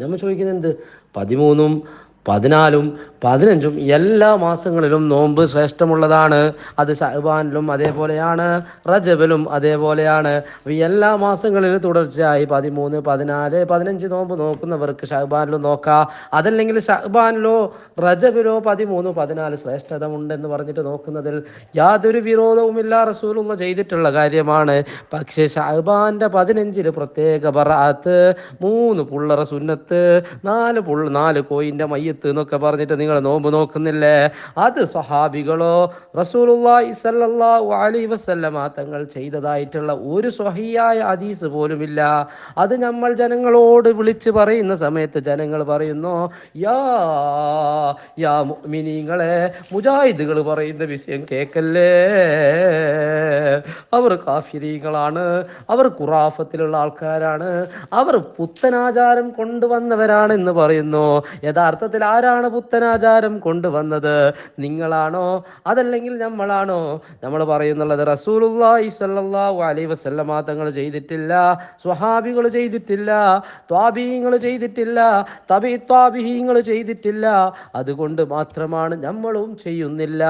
നമ്മൾ ചോദിക്കുന്നത് എന്ത്? 13ഉം 14ഉം 15ഉം എല്ലാ മാസങ്ങളിലും നോമ്പ് ശ്രേഷ്ഠമുള്ളതാണ്. അത് ശഅബാനിലും അതേപോലെയാണ്, റജബിലും അതേപോലെയാണ്. എല്ലാ മാസങ്ങളിലും തുടർച്ചയായി 13, 14, 15 നോമ്പ് നോക്കുന്നവർക്ക് ശഅബാനിലും നോക്കാം. അതല്ലെങ്കിൽ ശഅബാനിലോ റജബിലോ 13, 14 ശ്രേഷ്ഠത ഉണ്ടെന്ന് പറഞ്ഞിട്ട് നോക്കുന്നതിൽ യാതൊരു വിരോധവുമില്ല. റസൂലുള്ള ചെയ്തിട്ടുള്ള കാര്യമാണ്. പക്ഷേ ശഅബാന്റെ 15 പ്രത്യേക ബറാഅത്ത്, 3 പുള്ളറ സുന്നത്ത്, 4 കോയിന്റെ മയ്യത്ത് എന്നൊക്കെ പറഞ്ഞിട്ട് നിങ്ങൾ നോമ്പ് നോക്കുന്നില്ലേ? അത് സ്വഹാബികളോ റസൂലുള്ളാഹി സ്വല്ലല്ലാഹു അലൈഹി വസല്ലമ തങ്ങൾ ചെയ്തതായിട്ടുള്ള ഒരു സ്വഹീഹായ ഹദീസ് പോലുമില്ല. അത് നമ്മൾ ജനങ്ങളോട് വിളിച്ച് പറയുന്ന സമയത്ത് ജനങ്ങൾ പറയുന്നു, യാ യാ മുഅ്മിനീങ്ങളെ, മുജാഹിദുകൾ പറയുന്ന വിഷയം കേക്കല്ലേ, അവർ കാഫിരീങ്ങളാണ്, അവർ ഖുറാഫത്തിലുള്ള ആൾക്കാരാണ്, അവർ പുത്തനാചാരം കൊണ്ടുവന്നവരാണ് എന്ന് പറയുന്നു. യഥാർത്ഥത്തിൽ ആരാണ് പുത്തനാചാരം കൊണ്ടുവന്നത്? നിങ്ങളാണോ അതല്ലെങ്കിൽ നമ്മളാണോ? നമ്മൾ പറയുന്നുള്ളത് റസൂലുള്ളാഹി സ്വല്ലല്ലാഹു അലൈഹി വസല്ലമ തങ്ങൾ ചെയ്തിട്ടില്ല, സ്വഹാബികൾ ചെയ്തിട്ടില്ല, ത്വാബീങ്ങൾ ചെയ്തിട്ടില്ല, തബീ ത്വാബീങ്ങൾ ചെയ്തിട്ടില്ല. അതുകൊണ്ട് മാത്രമാണ് നമ്മളും ചെയ്യുന്നില്ല.